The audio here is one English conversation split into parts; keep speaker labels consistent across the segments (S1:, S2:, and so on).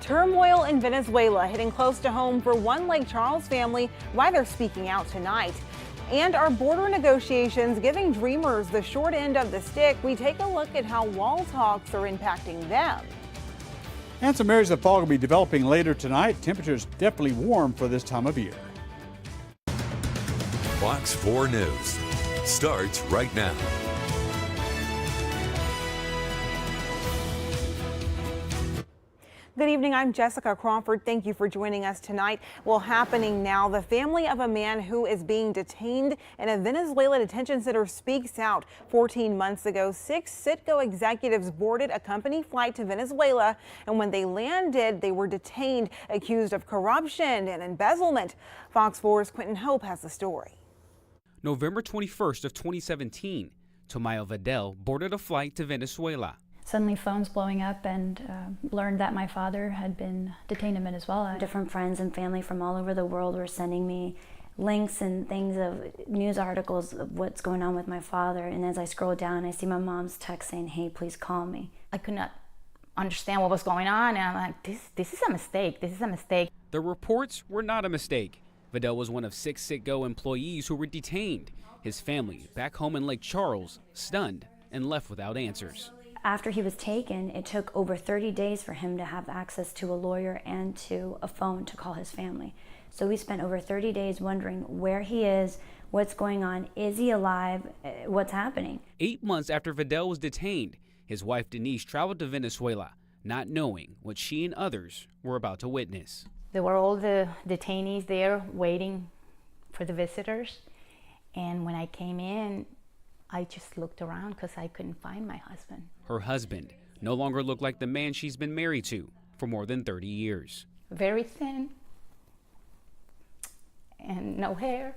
S1: Turmoil in Venezuela hitting close to home for one Lake Charles family, why they're speaking out tonight. And our border negotiations giving dreamers the short end of the stick. We take a look at how wall talks are impacting them.
S2: And some areas of fog will be developing later tonight. Temperatures definitely warm for this time of year.
S3: Fox 4 News starts right now.
S1: Good evening, I'm Jessica Crawford. Thank you for joining us tonight. Well, happening now, the family of a man who is being detained in a Venezuela detention center speaks out. 14 months ago, 6 Citgo executives boarded a company flight to Venezuela, and when they landed, they were detained, accused of corruption and embezzlement. Fox 4's Quentin Hope has the story.
S4: November 21st of 2017, Tomayo Vidal boarded a flight to Venezuela.
S5: Suddenly phones blowing up and learned that my father had been detained in Venezuela.
S6: Different friends and family from all over the world were sending me links and things of news articles of what's going on with my father. And as I scroll down, I see my mom's text saying, "Hey, please call me."
S7: I could not understand what was going on, and I'm like, this is a mistake. This is a mistake.
S4: The reports were not a mistake. Vidal was one of 6 Citgo employees who were detained. His family, back home in Lake Charles, stunned and left without answers.
S6: After he was taken, it took over 30 days for him to have access to a lawyer and to a phone to call his family. So we spent over 30 days wondering where he is, what's going on, is he alive, what's happening.
S4: 8 months after Vidal was detained, his wife Denise traveled to Venezuela, not knowing what she and others were about to witness.
S7: There were all the detainees there waiting for the visitors. And when I came in, I just looked around because I couldn't find my husband.
S4: Her husband no longer looked like the man she's been married to for more than 30 years.
S7: Very thin and no hair.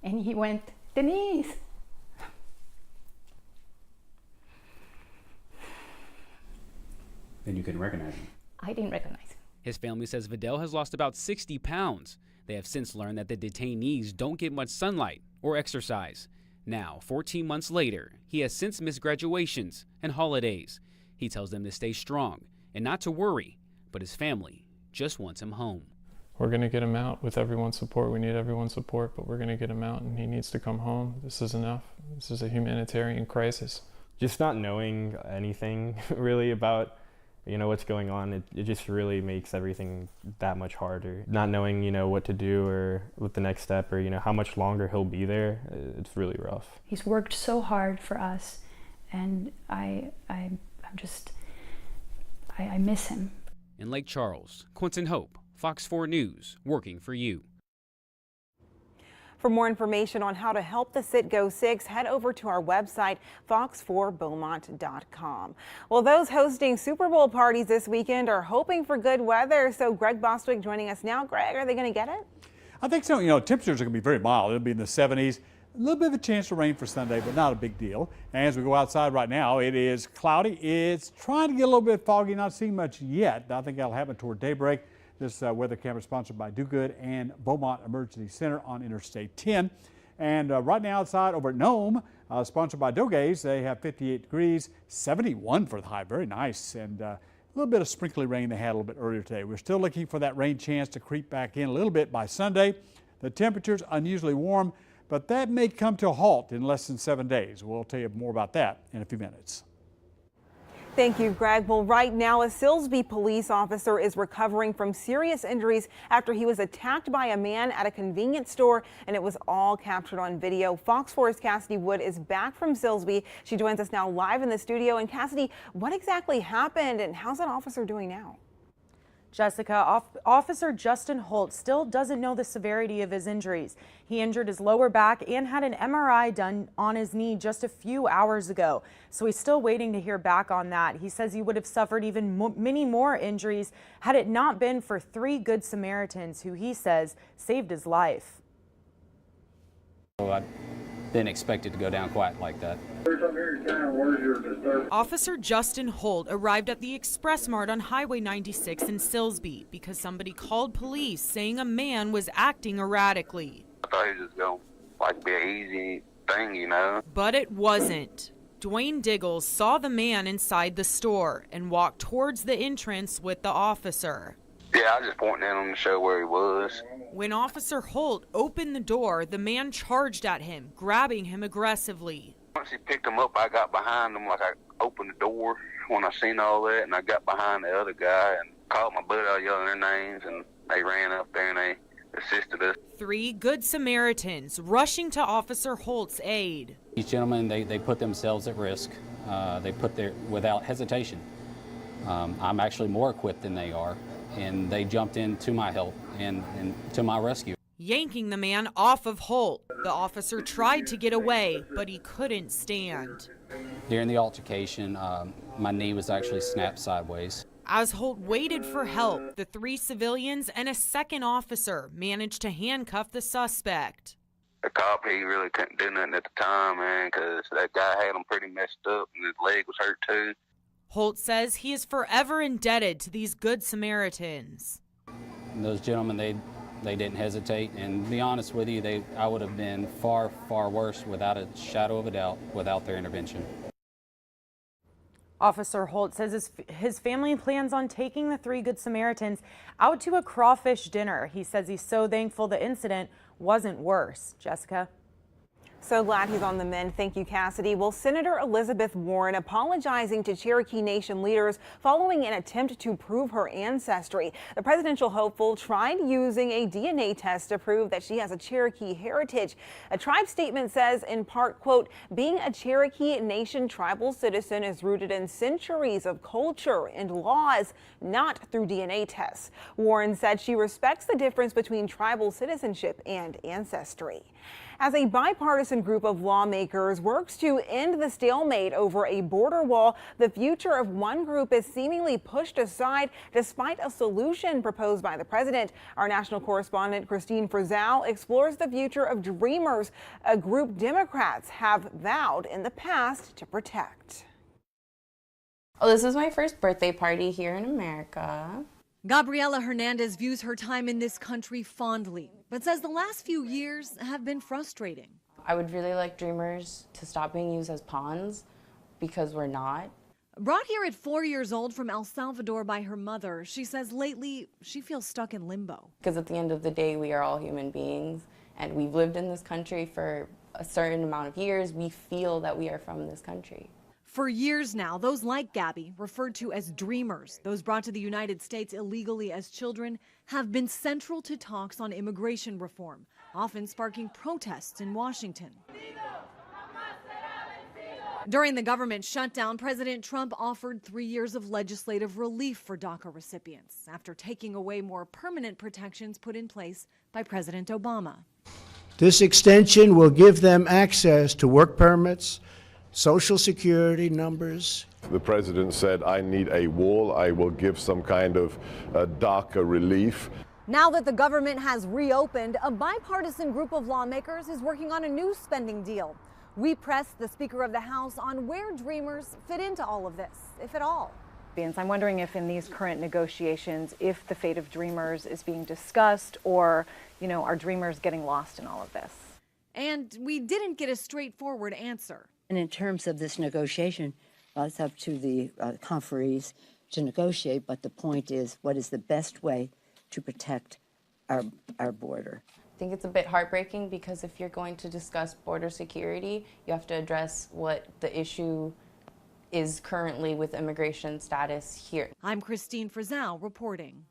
S7: And he went, "Denise."
S4: Then you couldn't recognize him.
S7: I didn't recognize him.
S4: His family says Vidal has lost about 60 pounds. They have since learned that the detainees don't get much sunlight or exercise. Now, 14 months later, he has since missed graduations and holidays. He tells them to stay strong and not to worry, but his family just wants him home.
S8: We're going to get him out with everyone's support. We need everyone's support, but we're going to get him out, and he needs to come home. This is enough. This is a humanitarian crisis.
S9: Just not knowing anything really about what's going on, it just really makes everything that much harder. Not knowing, what to do or what the next step or, how much longer he'll be there, it's really rough.
S5: He's worked so hard for us, and I miss him.
S4: In Lake Charles, Quentin Hope, Fox 4 News, working for you.
S1: For more information on how to help the Citgo 6, head over to our website, fox4beaumont.com. Well, those hosting Super Bowl parties this weekend are hoping for good weather. So Greg Bostwick joining us now. Greg, are they going to get it?
S2: I think so. Temperatures are going to be very mild. It'll be in the 70s. A little bit of a chance of rain for Sunday, but not a big deal. And as we go outside right now, it is cloudy. It's trying to get a little bit foggy, not seeing much yet. I think that'll happen toward daybreak. This weather camera is sponsored by Do Good and Beaumont Emergency Center on Interstate 10. And right now outside over at Nome, sponsored by Dogaze, they have 58 degrees, 71 for the high. Very nice. And a little bit of sprinkly rain they had a little bit earlier today. We're still looking for that rain chance to creep back in a little bit by Sunday. The temperature's unusually warm, but that may come to a halt in less than 7 days. We'll tell you more about that in a few minutes.
S1: Thank you, Greg. Well, right now, a Silsbee police officer is recovering from serious injuries after he was attacked by a man at a convenience store, and it was all captured on video. Fox 4's Cassidy Wood is back from Silsbee. She joins us now live in the studio. And Cassidy, what exactly happened, and how's that officer doing now?
S10: Jessica, Officer Justin Holt still doesn't know the severity of his injuries. He injured his lower back and had an MRI done on his knee just a few hours ago. So he's still waiting to hear back on that. He says he would have suffered even many more injuries had it not been for 3 Good Samaritans who he says saved his life.
S11: Well, I didn't expect it to go down quite like that.
S10: Officer Justin Holt arrived at the Express Mart on Highway 96 in Silsbee because somebody called police saying a man was acting erratically.
S12: I thought he was just going to be an easy thing,
S10: But it wasn't. Dwayne Diggles saw the man inside the store and walked towards the entrance with the officer.
S12: Yeah, I was just pointing at him to show where he was.
S10: When Officer Holt opened the door, the man charged at him, grabbing him aggressively.
S12: Once he picked him up, I got behind him, like I opened the door when I seen all that, and I got behind the other guy and called my butt out yelling their names, and they ran up there and they assisted us.
S10: 3 Good Samaritans rushing to Officer Holt's aid.
S11: These gentlemen, they put themselves at risk. They put their, without hesitation. I'm actually more equipped than they are, and they jumped in to my help and to my rescue.
S10: Yanking the man off of Holt. The officer tried to get away, but he couldn't stand.
S11: During the altercation, my knee was actually snapped sideways.
S10: As Holt waited for help, the 3 civilians and a second officer managed to handcuff the suspect.
S12: The cop, he really couldn't do nothing at the time, man, because that guy had him pretty messed up and his leg was hurt too.
S10: Holt says he is forever indebted to these Good Samaritans.
S11: And those gentlemen, they didn't hesitate, and to be honest with you, I would have been far, far worse without a shadow of a doubt without their intervention.
S10: Officer Holt says his family plans on taking the 3 Good Samaritans out to a crawfish dinner. He says he's so thankful the incident wasn't worse. Jessica?
S1: So glad he's on the mend. Thank you, Cassidy. Well, Senator Elizabeth Warren apologizing to Cherokee Nation leaders following an attempt to prove her ancestry. The presidential hopeful tried using a DNA test to prove that she has a Cherokee heritage. A tribe statement says, in part, quote, being a Cherokee Nation tribal citizen is rooted in centuries of culture and laws, not through DNA tests. Warren said she respects the difference between tribal citizenship and ancestry. As a bipartisan group of lawmakers works to end the stalemate over a border wall, the future of one group is seemingly pushed aside despite a solution proposed by the president. Our national correspondent Christine Frizzell explores the future of Dreamers, a group Democrats have vowed in the past to protect.
S13: Oh, this is my first birthday party here in America.
S14: Gabriela Hernandez views her time in this country fondly, but says the last few years have been frustrating.
S13: I would really like Dreamers to stop being used as pawns, because we're not.
S14: Brought here at 4 years old from El Salvador by her mother, she says lately she feels stuck in limbo.
S13: Because at the end of the day, we are all human beings, and we've lived in this country for a certain amount of years. We feel that we are from this country.
S14: For years now, those like Gabby, referred to as Dreamers, those brought to the United States illegally as children, have been central to talks on immigration reform, often sparking protests in Washington. During the government shutdown, President Trump offered 3 years of legislative relief for DACA recipients after taking away more permanent protections put in place by President Obama.
S15: This extension will give them access to work permits, Social Security numbers.
S16: The president said, I need a wall. I will give some kind of DACA relief.
S14: Now that the government has reopened, a bipartisan group of lawmakers is working on a new spending deal. We pressed the Speaker of the House on where Dreamers fit into all of this, if at all.
S17: I'm wondering if in these current negotiations, if the fate of Dreamers is being discussed, or, are Dreamers getting lost in all of this?
S14: And we didn't get a straightforward answer.
S18: And in terms of this negotiation, it's up to the conferees to negotiate, but the point is, what is the best way to protect our border?
S13: I think it's a bit heartbreaking because if you're going to discuss border security, you have to address what the issue is currently with immigration status here.
S14: I'm Christine Frizzell reporting.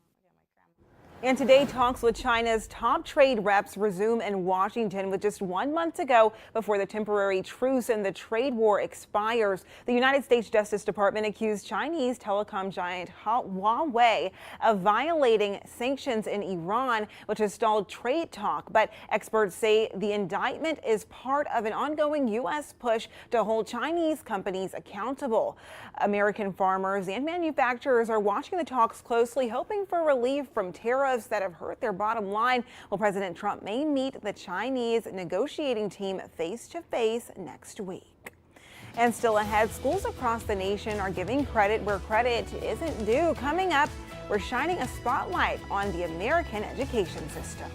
S1: And today, talks with China's top trade reps resume in Washington with just 1 month to go before the temporary truce in the trade war expires. The United States Justice Department accused Chinese telecom giant Huawei of violating sanctions in Iran, which has stalled trade talk. But experts say the indictment is part of an ongoing U.S. push to hold Chinese companies accountable. American farmers and manufacturers are watching the talks closely, hoping for relief from tariffs that have hurt their bottom line. Well, President Trump may meet the Chinese negotiating team face to face next week. And still ahead, schools across the nation are giving credit where credit isn't due. Coming up, we're shining a spotlight on the American education system.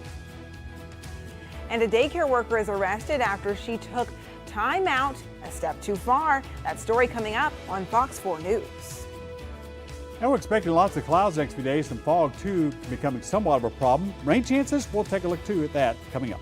S1: And a daycare worker is arrested after she took time out a step too far. That story coming up on Fox 4 News.
S2: And we're expecting lots of clouds next few days, some fog too becoming somewhat of a problem. Rain chances, we'll take a look too at that coming up.